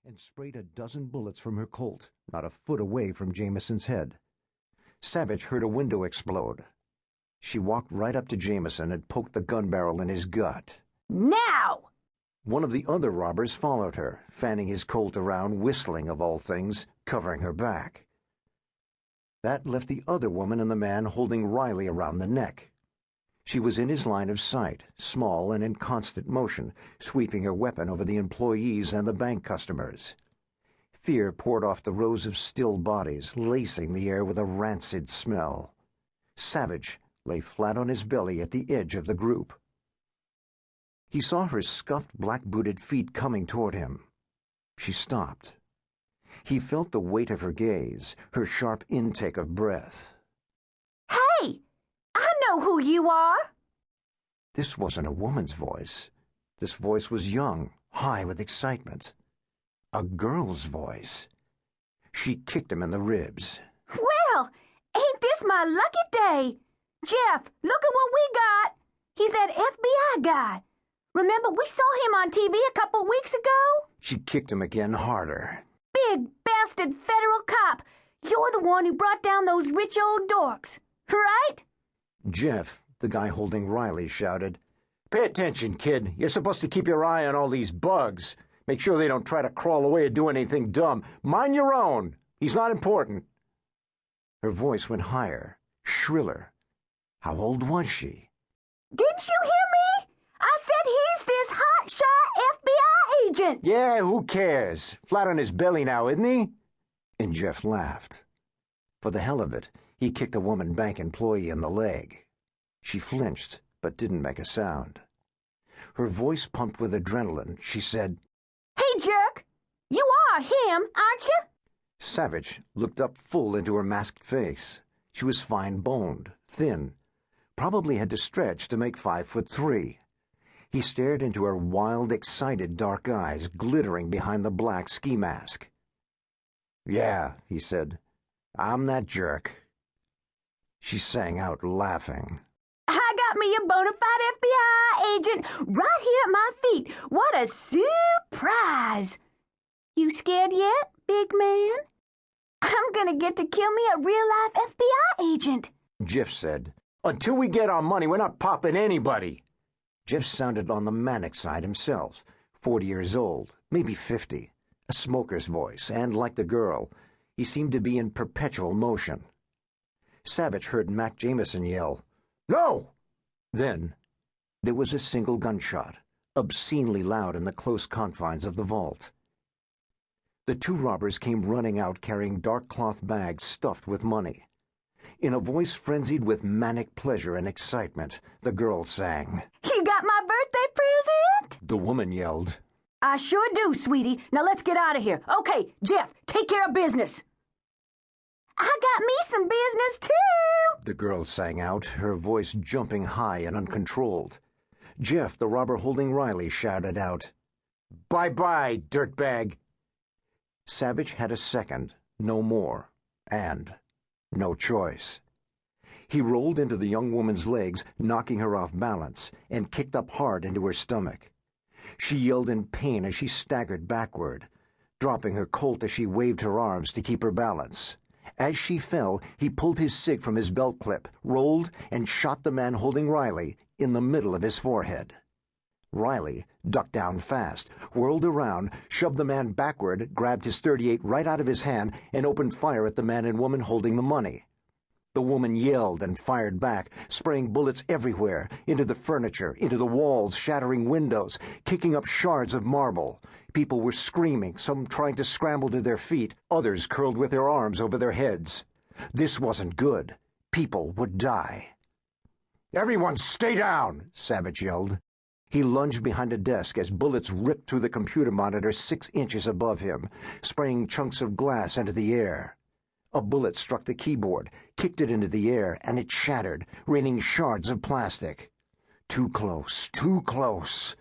and sprayed a dozen bullets from her Colt, not a foot away from Jameson's head. Savich heard a window explode. She walked right up to Jameson and poked the gun barrel in his gut. Now! One of the other robbers followed her, fanning his Colt around, whistling of all things, covering her back. That left the other woman and the man holding Riley around the neck. She was in his line of sight, small and in constant motion, sweeping her weapon over the employees and the bank customers. Fear poured off the rows of still bodies, lacing the air with a rancid smell. Savich lay flat on his belly at the edge of the group. He saw her scuffed black-booted feet coming toward him. She stopped. He felt the weight of her gaze, her sharp intake of breath. Hey! I know who you are! This wasn't a woman's voice. This voice was young, high with excitement. A girl's voice. She kicked him in the ribs. Well, ain't this my lucky day? Jeff, look at what we got. He's that FBI guy. Remember we saw him on TV a couple weeks ago? She kicked him again, harder. Big bastard federal cop. You're the one who brought down those rich old dorks, right? Jeff, the guy holding Riley, shouted, "Pay attention, kid. You're supposed to keep your eye on all these bugs. Make sure they don't try to crawl away or do anything dumb. Mind your own. He's not important." Her voice went higher, shriller. How old was she? Didn't you hear me? I said he's this hotshot FBI agent. Yeah, who cares? Flat on his belly now, isn't he? And Jeff laughed. For the hell of it, he kicked a woman bank employee in the leg. She flinched, but didn't make a sound. Her voice pumped with adrenaline. She said, "Hey, jerk! You are him, aren't you?" Savich looked up full into her masked face. She was fine-boned, thin, probably had to stretch to make 5'3". He stared into her wild, excited dark eyes, glittering behind the black ski mask. "Yeah," he said, "I'm that jerk." She sang out, laughing. I got me a bona fide FBI agent right here at my feet. What a surprise! You scared yet, big man? I'm gonna get to kill me a real-life FBI agent. Jeff said, "Until we get our money, we're not popping anybody." Jeff sounded on the manic side himself, 40 years old, maybe 50, a smoker's voice, and like the girl, he seemed to be in perpetual motion. Savich heard Mac Jameson yell, "No!" Then there was a single gunshot, obscenely loud in the close confines of the vault. The two robbers came running out carrying dark cloth bags stuffed with money. In a voice frenzied with manic pleasure and excitement, the girl sang, You got my birthday present? The woman yelled, I sure do, sweetie. Now let's get out of here. Okay, Jeff, take care of business. I got me some business, too, the girl sang out, her voice jumping high and uncontrolled. Jeff, the robber holding Riley, shouted out, Bye-bye, dirtbag. Savich had a second, no more, and no choice. He rolled into the young woman's legs, knocking her off balance, and kicked up hard into her stomach. She yelled in pain as she staggered backward, dropping her Colt as she waved her arms to keep her balance. As she fell, he pulled his cig from his belt clip, rolled, and shot the man holding Riley in the middle of his forehead. Riley ducked down fast, whirled around, shoved the man backward, grabbed his .38 right out of his hand, and opened fire at the man and woman holding the money. The woman yelled and fired back, spraying bullets everywhere, into the furniture, into the walls, shattering windows, kicking up shards of marble. People were screaming, some trying to scramble to their feet, others curled with their arms over their heads. This wasn't good. People would die. Everyone stay down, Savich yelled. He lunged behind a desk as bullets ripped through the computer monitor 6 inches above him, spraying chunks of glass into the air. A bullet struck the keyboard, kicked it into the air, and it shattered, raining shards of plastic. Too close, too close.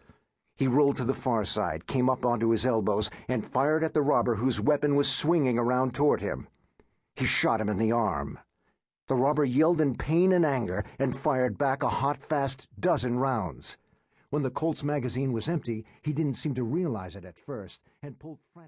He rolled to the far side, came up onto his elbows, and fired at the robber whose weapon was swinging around toward him. He shot him in the arm. The robber yelled in pain and anger and fired back a hot, fast dozen rounds. When the Colt's magazine was empty, he didn't seem to realize it at first and pulled frantically.